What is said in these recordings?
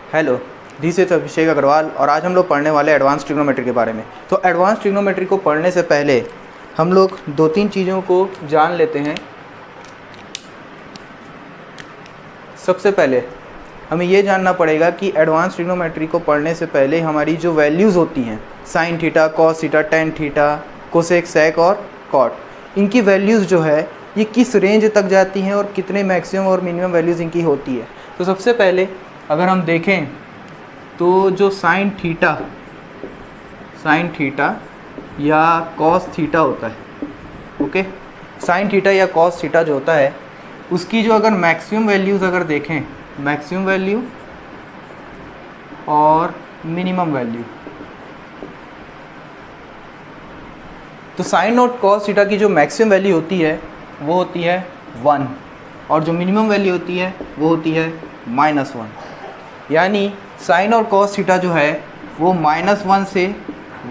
Hello, this is अभिषेक अग्रवाल और आज हम लोग पढ़ने वाले एडवांस ट्रिग्नोमेट्री के बारे में। तो एडवांस ट्रिग्नोमेट्री को पढ़ने से पहले हम लोग दो तीन चीज़ों को जान लेते हैं। सबसे पहले हमें ये जानना पड़ेगा कि एडवांस ट्रिग्नोमेट्री को पढ़ने से पहले हमारी जो वैल्यूज़ होती हैं sine theta, cos theta, tan theta, cosec, sec और कॉट, इनकी वैल्यूज़ जो है ये किस रेंज तक जाती हैं और कितने मैक्सिमम और मिनिमम वैल्यूज़ इनकी होती है। तो सबसे पहले अगर हम देखें तो जो साइन थीटा या कॉस थीटा होता है, ओके, साइन थीटा या कॉस थीटा जो होता है उसकी जो अगर मैक्सिमम वैल्यूज़ अगर देखें, मैक्सिमम वैल्यू और मिनिमम वैल्यू, तो साइन और कॉस थीटा की जो मैक्सिमम वैल्यू होती है वो होती है 1 और जो मिनिमम वैल्यू होती है वो होती है -1। यानी साइन और कॉस थीटा जो है वो -1 से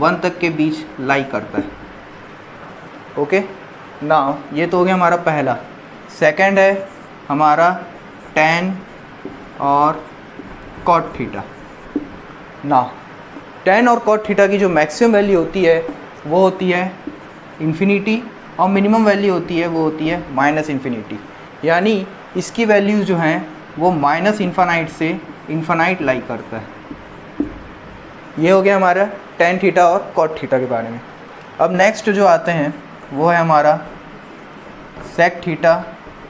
1 तक के बीच लाई करता है। ओके, नाउ ये तो हो गया हमारा पहला। सेकंड है हमारा टेन और कॉट थीटा। नाउ टेन और कॉट थीटा की जो मैक्सिमम वैल्यू होती है वो होती है इन्फिनिटी और मिनिमम वैल्यू होती है वो होती है -इन्फिनिटी। यानी इसकी वैल्यूज़ जो हैं वो -इन्फानाइट से इन्फानाइट लाई करता है। ये हो गया हमारा टेन थीटा और कॉट थीटा के बारे में। अब नेक्स्ट जो आते हैं वो है हमारा सेक थीटा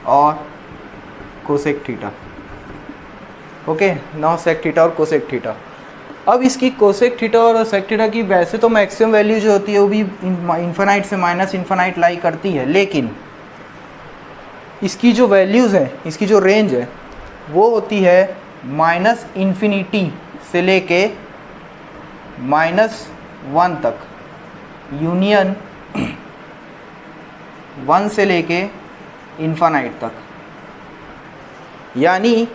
और cosec theta. Okay, now sec theta और कोसेक थीटा। अब इसकी कोसेक थीटा और सेक थीटा की वैसे तो मैक्सिमम वैल्यू जो होती है वो भी इन्फानाइट से -इन्फानाइट लाई करती है, लेकिन इसकी जो वैल्यूज़ है, इसकी जो रेंज है वो होती है -इन्फिनिटी से लेके -1 तक, यूनियन 1 से लेके इन्फानाइट तक। यानी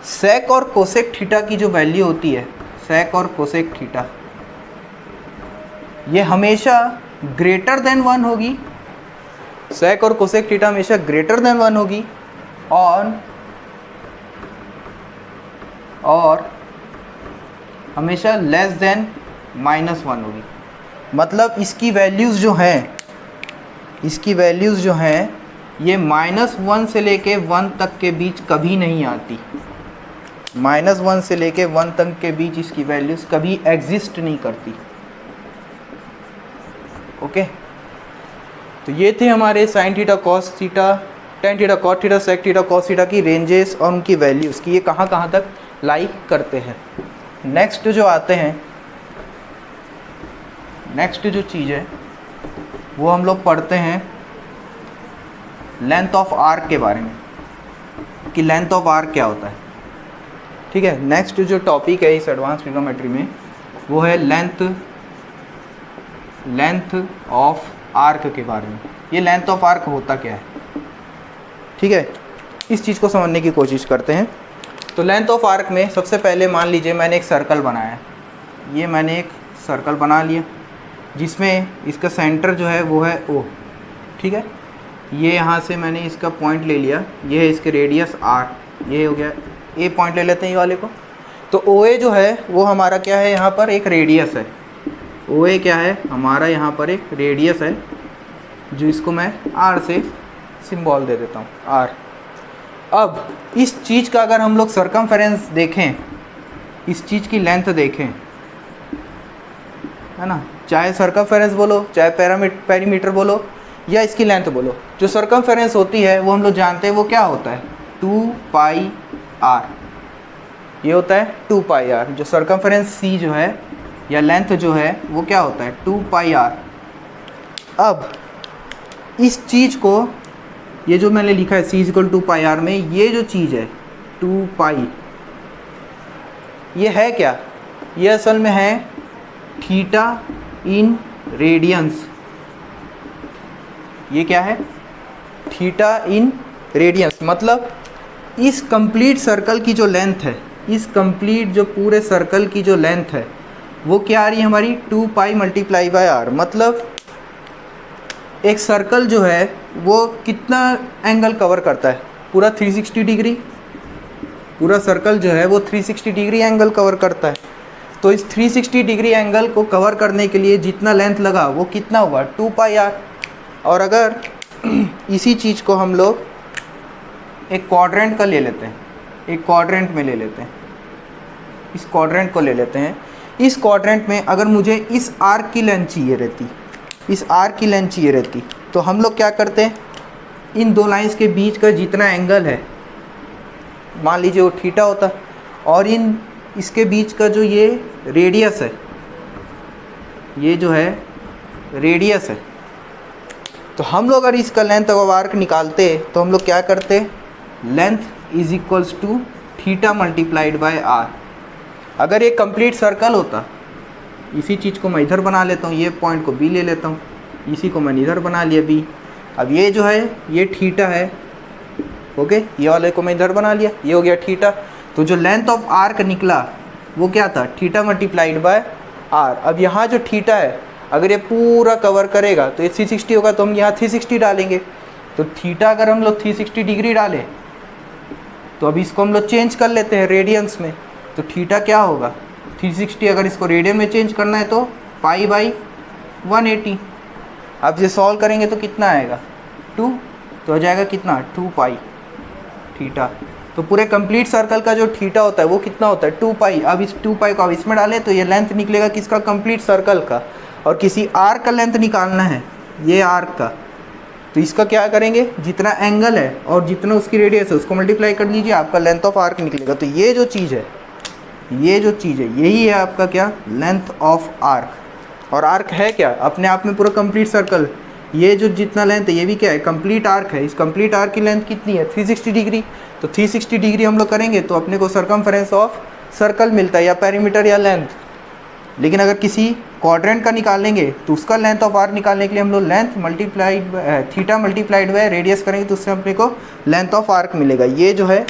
सेक और कोसेक थीटा की जो वैल्यू होती है, सेक और कोसेक थीटा, ये हमेशा ग्रेटर देन 1 होगी। सेक और कोसेक थीटा हमेशा ग्रेटर देन 1 होगी और हमेशा लेस देन -1 होगी। मतलब इसकी वैल्यूज़ जो हैं ये -1 से लेके 1 तक के बीच कभी नहीं आती। -1 से लेके 1 तक के बीच इसकी वैल्यूज़ कभी एग्जिस्ट नहीं करती। ओके, तो ये थे हमारे sine theta, cos theta, tan theta, cot theta, sec theta, cos theta की रेंजेस और उनकी वैल्यूज़ कि ये कहाँ कहाँ तक लाई करते हैं। नेक्स्ट जो आते हैं, नेक्स्ट जो चीज़ है वो हम लोग पढ़ते हैं लेंथ ऑफ आर्क के बारे में कि लेंथ ऑफ आर्क क्या होता है। ठीक है, नेक्स्ट जो टॉपिक है इस एडवांस ट्रिग्नोमेट्री में वो है लेंथ ऑफ आर्क के बारे में। ये लेंथ ऑफ आर्क होता क्या है, ठीक है, इस चीज़ को समझने की कोशिश करते हैं। तो लेंथ ऑफ आर्क में सबसे पहले मान लीजिए मैंने एक सर्कल बनाया है। ये मैंने एक सर्कल बना लिया जिसमें इसका सेंटर जो है वो है O, ठीक है। ये यहाँ से मैंने इसका पॉइंट ले लिया, ये है इसके रेडियस R, ये हो गया A पॉइंट ले लेते हैं ये वाले को। तो OA जो है वो हमारा क्या है, यहाँ पर एक रेडियस है। OA क्या है हमारा, यहाँ पर एक रेडियस है जो इसको मैं R से सिंबल दे देता हूँ, R। अब इस चीज़ का अगर हम लोग सर्कमफेरेंस देखें, इस चीज़ की लेंथ देखें, है ना, चाहे सर्कमफेरेंस बोलो, चाहे पेरीमीटर बोलो या इसकी लेंथ बोलो, जो सर्कमफेरेंस होती है वो हम लोग जानते हैं वो क्या होता है, 2πr। ये होता है 2πr। जो सर्कमफेरेंस C जो है या लेंथ जो है वो क्या होता है, 2πr। अब इस चीज़ को, ये जो मैंने लिखा है C = 2πr में, ये जो चीज़ है 2π, ये है क्या, ये असल में है थीटा इन रेडियंस। ये क्या है, थीटा इन रेडियंस। मतलब इस कंप्लीट सर्कल की जो लेंथ है, इस कंप्लीट जो पूरे सर्कल की जो लेंथ है वो क्या आ रही है हमारी, 2π × r। मतलब एक सर्कल जो है वो कितना एंगल कवर करता है, पूरा 360 डिग्री, पूरा सर्कल जो है वो 360 डिग्री एंगल कवर करता है। तो इस 360 डिग्री एंगल को कवर करने के लिए जितना लेंथ लगा वो कितना हुआ 2πr। और अगर इसी चीज़ को हम लोग एक क्वाड्रेंट का ले लेते हैं, एक क्वाड्रेंट में ले लेते हैं, इस क्वाड्रेंट को ले लेते हैं। इस क्वाड्रेंट में अगर मुझे इस आर्क की लेंथ चाहिए रहती, इस आर्क की लेंथ चाहिए रहती, तो हम लोग क्या करते हैं, इन दो लाइंस के बीच का जितना एंगल है, मान लीजिए वो थीटा होता, और इन इसके बीच का जो ये रेडियस है, ये जो है रेडियस है, तो हम लोग अगर इसका लेंथ ऑफ आर्क निकालते तो हम लोग क्या करते, length is equals to theta multiplied by r. अगर ये कंप्लीट सर्कल होता, इसी चीज़ को मैं इधर बना लेता हूँ, ये पॉइंट को बी ले लेता हूँ, इसी को मैंने इधर बना लिया बी। अब ये जो है ये थीटा है, ओके, ये वाले को मैं इधर बना लिया, ये हो गया थीटा। तो जो लेंथ ऑफ आर्क निकला वो क्या था, थीटा मल्टीप्लाइड बाय आर। अब यहाँ जो थीटा है अगर ये पूरा कवर करेगा तो ये 360 होगा, तो हम यहाँ 360 डालेंगे। तो थीटा अगर हम लोग 360 डिग्री डालें तो अब इसको हम लोग चेंज कर लेते हैं रेडियंस में। तो थीटा क्या होगा 360, अगर इसको रेडियन में चेंज करना है तो π/180। अब ये सॉल्व करेंगे तो कितना आएगा 2, तो हो जाएगा कितना 2π थीटा। तो पूरे कंप्लीट सर्कल का जो थीटा होता है वो कितना होता है 2π। अब इस 2π को अब इसमें डालें तो ये लेंथ निकलेगा किसका, कंप्लीट सर्कल का। और किसी आर्क का लेंथ निकालना है, ये आर्क का, तो इसका क्या करेंगे, जितना एंगल है और जितना उसकी रेडियस है उसको मल्टीप्लाई कर लीजिए, आपका लेंथ ऑफ आर्क निकलेगा। तो ये जो चीज़ है, ये जो चीज़ है यही है आपका क्या, लेंथ ऑफ आर्क। और आर्क है क्या, अपने आप में पूरा कंप्लीट सर्कल, ये जो जितना लेंथ है ये भी क्या है, कंप्लीट आर्क है। इस कंप्लीट आर्क की लेंथ कितनी है 360 डिग्री। तो 360 डिग्री हम लोग करेंगे तो अपने को सर्कमफेरेंस ऑफ सर्कल मिलता है, या पेरीमीटर या लेंथ। लेकिन अगर किसी क्वाड्रेंट का निकालेंगे तो उसका लेंथ ऑफ आर्क निकालने के लिए हम लोग length multiplied theta multiplied by radius करेंगे, तो उससे अपने को लेंथ ऑफ आर्क मिलेगा। ये जो है,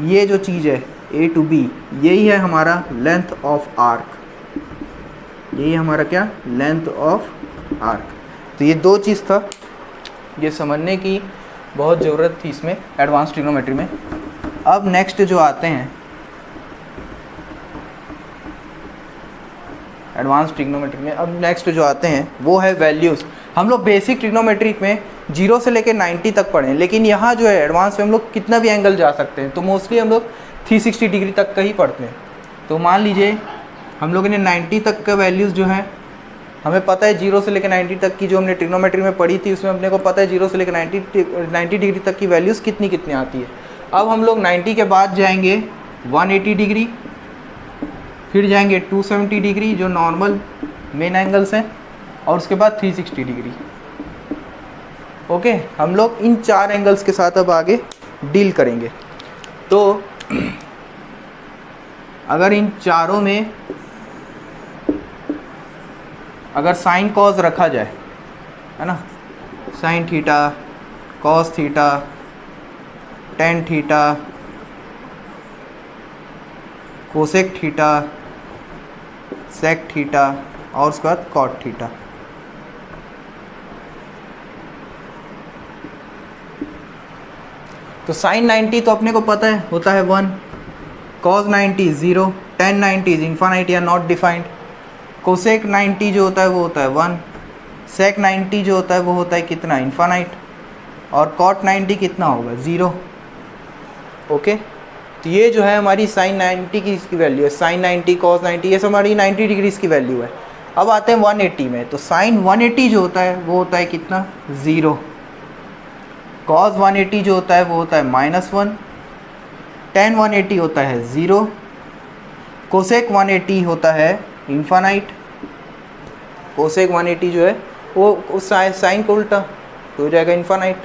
ये जो चीज़ है A to B, यही है हमारा लेंथ ऑफ आर्क, यही हमारा क्या, लेंथ ऑफ आर्क। तो ये दो चीज़ था, ये समझने की बहुत ज़रूरत थी इसमें एडवांस ट्रिग्नोमेट्री में। अब नेक्स्ट जो आते हैं एडवांस ट्रिग्नोमेट्री में, अब नेक्स्ट जो आते हैं वो है वैल्यूज़। हम लोग बेसिक ट्रिग्नोमेट्री में 0 से लेकर 90 तक पढ़े, लेकिन यहाँ जो है एडवांस में हम लोग कितना भी एंगल जा सकते हैं। तो मोस्टली हम लोग 360 डिग्री तक का ही पढ़ते हैं। तो मान लीजिए हम लोगों ने 90 तक का वैल्यूज़ जो है, हमें पता है 0 से लेकर 90 तक की जो हमने ट्रिग्नोमेट्री में पढ़ी थी उसमें अपने को पता है 0 से लेकर 90 डिग्री तक की वैल्यूज़ कितनी कितनी आती है। अब हम लोग 90 के बाद जाएंगे 180 डिग्री, फिर जाएंगे 270 डिग्री जो नॉर्मल मेन एंगल्स हैं, और उसके बाद 360 डिग्री। ओके, हम लोग इन 4 एंगल्स के साथ अब आगे डील करेंगे। तो अगर इन चारों में अगर साइन कॉस रखा जाए, है ना, sine theta, cos theta, tan theta, cosec theta, sec theta, और उसके बाद कॉट थीटा। तो साइन 90 तो अपने को पता है होता है 1, कॉस 90 0, टेन 90 इन्फानाइट या नॉट डिफाइंड, कोसेक 90 जो होता है वो होता है 1, सेक 90 जो होता है वो होता है कितना, इन्फानाइट, और कॉट 90 कितना होगा 0। ओके, तो ये जो है हमारी साइन 90 की इसकी वैल्यू है, साइन 90, कॉस 90, ये सब हमारी 90 डिग्री की वैल्यू है। अब आते हैं 180 में। तो साइन 180 जो होता है वो होता है कितना 0, कॉस 180 जो होता है वो होता है -1, टेन 180 होता है 0, कोसेक 180 होता है इन्फानाइट, कोसेक 180 जो है वो उस साइन को उल्टा तो हो जाएगा इन्फानाइट।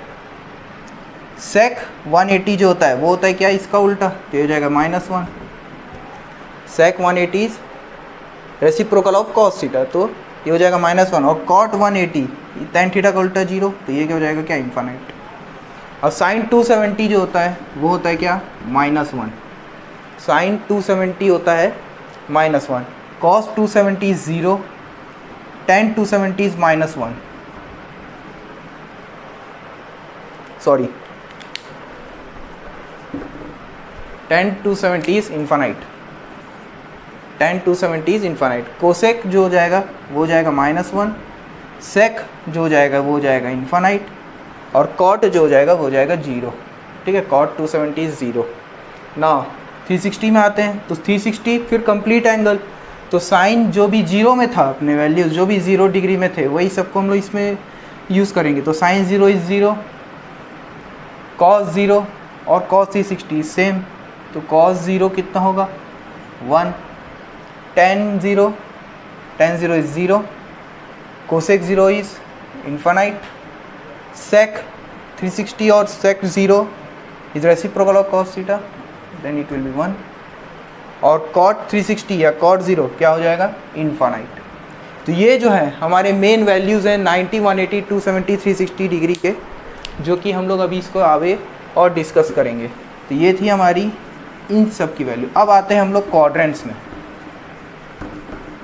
सेक 180 जो होता है वो होता है क्या, इसका उल्टा, तो हो जाएगा -1। सेक 180 रेसिप्रोकल ऑफ कॉस थीटा, तो ये हो जाएगा -1। और कॉट 180 टेन थीटा का उल्टा 0, तो ये क्या हो जाएगा क्या, इन्फानाइट। और साइन 270 जो होता है वो होता है क्या, -1। साइन 270 होता है -1, cos 270 0, ten 270 -1, sorry 10 to 70 is infinite, 10 to 70 is infinite. Cosec जो हो जाएगा वो हो जाएगा -1, सेक जो हो जाएगा वो हो जाएगा इन्फानाइट, और कॉट जो हो जाएगा वो हो जाएगा 0। ठीक है, कॉट 270 इज़ 0। ना 360 में आते हैं तो 360 फिर कंप्लीट एंगल, तो साइन जो भी 0 में था, अपने वैल्यूज़ जो भी 0 डिग्री में थे वही सबको हम लोग इसमें यूज़ करेंगे। तो साइन 0 इज़ 0, कॉस 0 और कॉस 360 सेम, तो कॉस 0 कितना होगा 1, tan 0 is 0, cosec 0 is infinite, sec 360 और sec 0 is reciprocal of cos theta, then it will be 1, और cot 360 या cot 0 क्या हो जाएगा इन्फानाइट। तो ये जो है हमारे मेन वैल्यूज़ हैं 90, 180, 270, 360 डिग्री के, जो कि हम लोग अभी इसको आगे और डिस्कस करेंगे। तो ये थी हमारी इन सब की वैल्यू। अब आते हैं हम लोग क्वाड्रेंट्स में।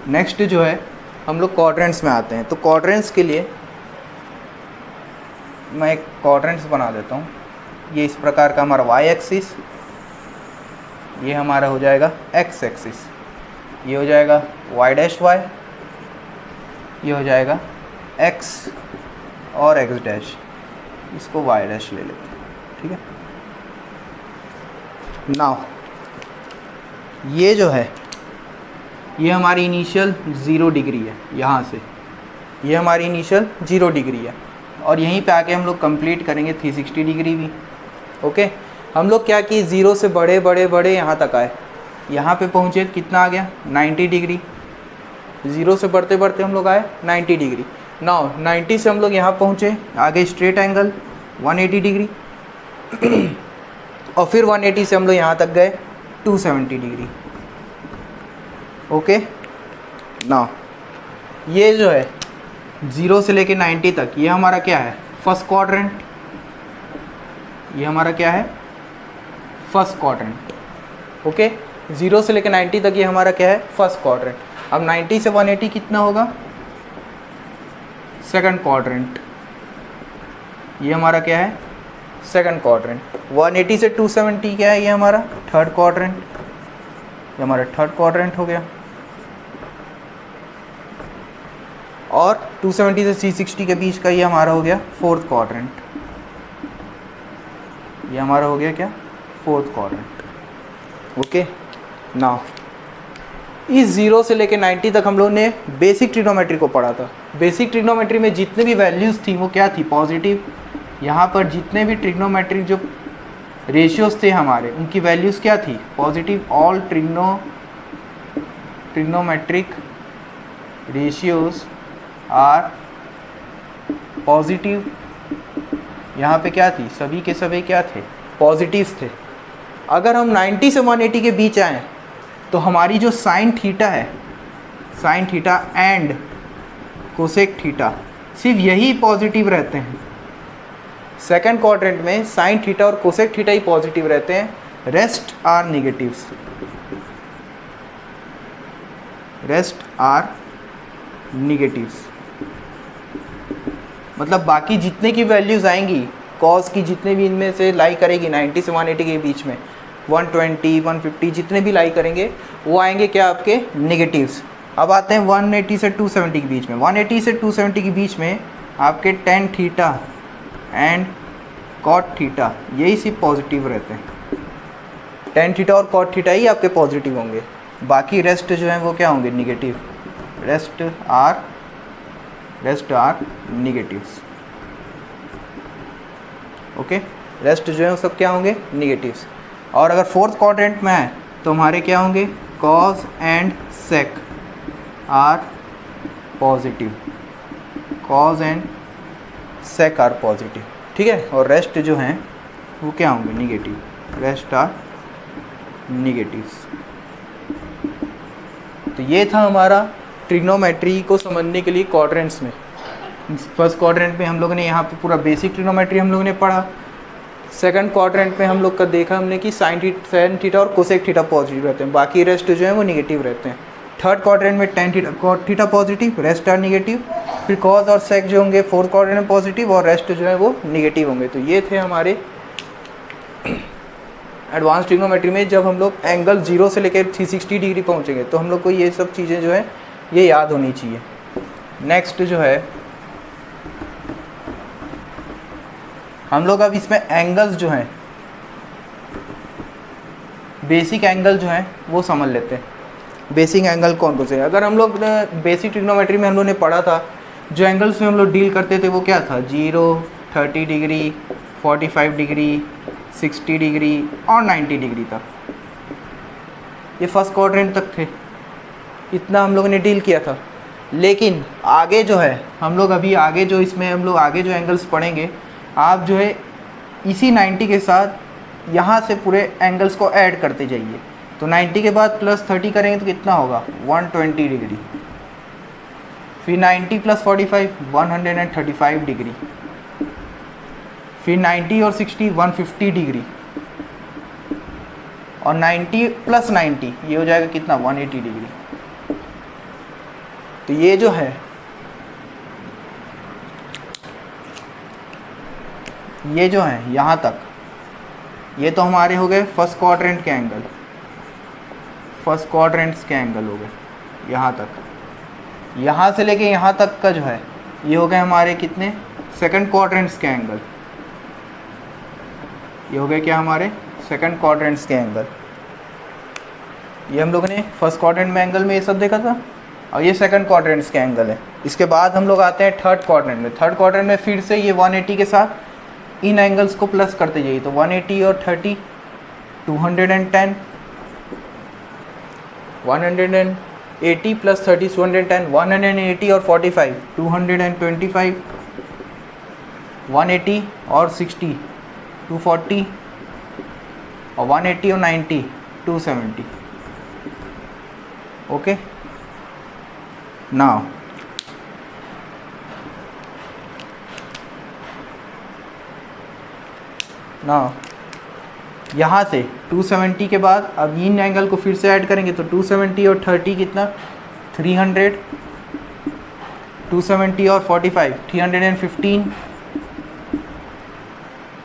नेक्स्ट जो है हम लोग क्वाड्रेंट्स में आते हैं। तो क्वाड्रेंट्स के लिए मैं एक क्वाड्रेंट्स बना देता हूँ। ये इस प्रकार का हमारा y एक्सिस, ये हमारा हो जाएगा x एक्सिस, ये हो जाएगा y डैश y, ये हो जाएगा x और x डैश, इसको y डैश ले लेते हैं। ठीक है, नाउ ये जो है ये हमारी इनिशियल 0 डिग्री है, यहाँ से ये हमारी इनिशियल 0 डिग्री है, और यहीं पे आके हम लोग कंप्लीट करेंगे 360 डिग्री भी। ओके, हम लोग क्या किए 0 से बड़े बड़े बड़े यहाँ तक आए, यहाँ पे पहुँचे कितना आ गया 90 डिग्री, 0 से बढ़ते बढ़ते हम लोग आए 90 डिग्री। नाउ 90 से हम लोग यहाँ पहुँचे, आगे स्ट्रेट एंगल 180 डिग्री और फिर 180 से हम लोग यहाँ तक गए 270 डिग्री। ओके, नाउ ये जो है 0 से लेके 90 तक ये हमारा क्या है फर्स्ट क्वाड्रेंट, ये हमारा क्या है फर्स्ट क्वाड्रेंट। ओके, 0 से लेके 90 तक ये हमारा क्या है फर्स्ट क्वाड्रेंट। अब 90 से 180 कितना होगा सेकंड क्वाड्रेंट, ये हमारा क्या है सेकंड क्वाड्रेंट। 180 से 270 क्या है ये हमारा थर्ड क्वाड्रेंट, ये हमारा थर्ड क्वाड्रेंट हो गया। और 270 से 360 के बीच का ये हमारा हो गया फोर्थ क्वाड्रेंट, ये हमारा हो गया क्या फोर्थ क्वाड्रेंट। ओके, नाउ इस 0 से लेके 90 तक हम लोग ने बेसिक ट्रिग्नोमेट्री को पढ़ा था। बेसिक ट्रिग्नोमेट्री में जितने भी वैल्यूज़ थी वो क्या थी पॉजिटिव। यहाँ पर जितने भी ट्रिग्नोमेट्रिक जो रेशियोज थे हमारे उनकी वैल्यूज़ क्या थी positive. All trigonometric ratios are positive. यहाँ पे क्या थी सभी के सभी क्या थे पॉजिटिव्स थे। अगर हम 90 से 180 के बीच आएँ तो हमारी जो साइन थीटा है, sine theta and cosec theta सिर्फ यही पॉजिटिव रहते हैं। सेकंड क्वाड्रेंट में साइन थीटा और कोसेक थीटा ही पॉजिटिव रहते हैं, rest are negatives, rest are negatives. मतलब बाकी जितने की वैल्यूज़ आएंगी कॉस की जितने भी इनमें से लाई करेगी 90 से 180 के बीच में 120 150 जितने भी लाई करेंगे वो आएंगे क्या आपके नेगेटिव्स। अब आते हैं 180 से 270 के बीच में। 180 से 270 के बीच में आपके tan theta and cot theta यही सिर्फ पॉजिटिव रहते हैं। tan थीटा और cot थीटा ही आपके पॉजिटिव होंगे, बाकी रेस्ट जो हैं वो क्या होंगे negative. Rest are negatives. Okay, rest जो है वो सब क्या होंगे निगेटिव्स। और अगर फोर्थ क्वाड्रेंट में है तो हमारे क्या होंगे cos and sec are positive, cos and sec are positive. ठीक है, और रेस्ट जो हैं वो क्या होंगे निगेटिव, रेस्ट आर निगेटिव्स। तो ये था हमारा ट्रिग्नोमेट्री को समझने के लिए क्वाड्रेंट्स में। फर्स्ट क्वाड्रेंट में हम लोगों ने यहाँ पे पूरा बेसिक ट्रिग्नोमेट्री हम लोगों ने पढ़ा। सेकंड क्वाड्रेंट में हम लोग का देखा हमने कि साइन थीटा और कोसेक थीटा पॉजिटिव रहते हैं, बाकी रेस्ट जो है वो निगेटिव रहते हैं। थर्ड क्वाड्रेंट में tan theta cot theta positive, rest are negative. फिर कॉस और सेक जो होंगे फोर्थ क्वाड्रेंट में पॉजिटिव और रेस्ट जो है वो निगेटिव होंगे। तो ये थे हमारे एडवांस ट्रिग्नोमेट्री में जब हम लोग एंगल 0 से लेकर 360 डिग्री पहुँचेंगे तो हम लोग को ये सब चीज़ें जो है ये याद होनी चाहिए। नेक्स्ट जो है हम लोग अब इसमें एंगल्स जो हैं, बेसिक एंगल जो हैं वो समझ लेते हैं। बेसिक एंगल कौन कौन से हैं? अगर हम लोग बेसिक ट्रिग्नोमेट्री में हम लोग ने पढ़ा था, जो एंगल्स में हम लोग डील करते थे वो क्या था? 0, 30 डिग्री, 45 डिग्री, 60 डिग्री और 90 डिग्री तक। ये फर्स्ट क्वाड्रेंट तक थे, इतना हम लोगों ने डील किया था। लेकिन आगे जो है हम लोग अभी आगे जो इसमें हम लोग आगे जो एंगल्स पढ़ेंगे, आप जो है इसी 90 के साथ यहाँ से पूरे एंगल्स को ऐड करते जाइए। तो 90 के बाद प्लस 30 करेंगे तो कितना होगा? 120 डिग्री। फिर 90 प्लस 45 135 डिग्री। फिर 90 और 60 150 डिग्री। और 90 प्लस 90 ये हो जाएगा कितना? 180 डिग्री। तो ये जो है यहाँ तक, ये तो हमारे हो गए फर्स्ट क्वाड्रेंट के एंगल, फर्स्ट क्वाड्रेंट्स के एंगल हो गए यहाँ तक। यहाँ से लेके यहाँ तक का जो है ये हो गए हमारे कितने? सेकंड क्वाड्रेंट्स के एंगल। ये हो गए क्या? हमारे सेकंड क्वाड्रेंट्स के एंगल। ये हम लोगों ने फर्स्ट क्वाड्रेंट में एंगल में ये सब देखा था, और ये सेकंड क्वाड्रेंट्स के एंगल है। इसके बाद हम लोग आते हैं थर्ड क्वाड्रेंट में। थर्ड क्वाड्रेंट में फिर से ये 180 के साथ इन एंगल्स को प्लस करते जाइए। तो 180 और 30 210, 180 प्लस 30 210, 180 और 45 225, 180 और 60 240, और 180 और 90 270। ओके, नाउ यहाँ से 270 के बाद अब इन एंगल को फिर से ऐड करेंगे। तो 270 और 30 कितना? 300, 270 और 45 315,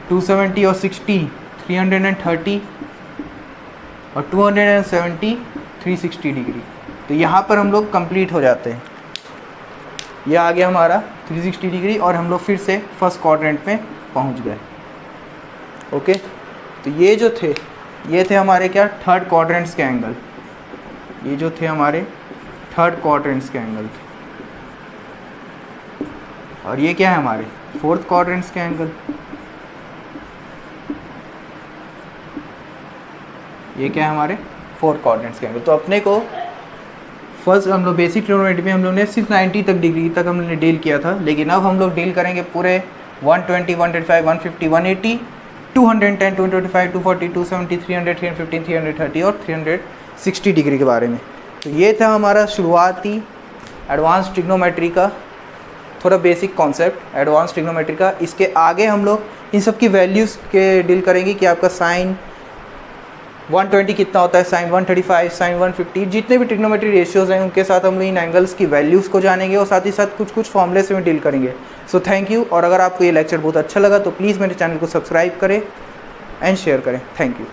270 और 60 330, और 270 360 डिग्री। तो यहाँ पर हम लोग कंप्लीट हो जाते हैं। यह आ गया हमारा 360 डिग्री और हम लोग फिर से फर्स्ट क्वाड्रेंट में पहुँच गए। ओके, तो ये जो थे ये थे हमारे क्या? थर्ड क्वाड्रेंट्स के एंगल। ये जो थे हमारे थर्ड क्वाड्रेंट्स के एंगल थे। और ये क्या है? हमारे फोर्थ क्वाड्रेंट्स के एंगल। ये क्या है? हमारे फोर्थ क्वाड्रेंट्स के एंगल। तो अपने को फर्स्ट हम लोग बेसिक ट्रिग्नोमेट्री में हम लोग ने सिर्फ 90 तक डिग्री तक हमने डील किया था, लेकिन अब हम लोग डील करेंगे पूरे 120, 125, 150, 180, 210, 225, 240, 270, 300, 315, 330 और 360 डिग्री के बारे में। तो ये था हमारा शुरुआती एडवांस ट्रिग्नोमेट्री का थोड़ा बेसिक कॉन्सेप्ट एडवांस ट्रिग्नोमेट्री का। इसके आगे हम लोग इन सब की वैल्यूज़ के डील करेंगे कि आपका साइन 120 कितना होता है, साइन 135, साइन 150, जितने भी ट्रिग्नोमेट्री रेशियोज़ हैं उनके साथ हम लोग इन एंगल्स की वैल्यूज़ को जानेंगे और साथ ही साथ कुछ फॉर्मूले से भी डील करेंगे। So thank you. और अगर आपको ये लेक्चर बहुत अच्छा लगा तो प्लीज़ मेरे चैनल को सब्सक्राइब करें एंड शेयर करें। Thank you.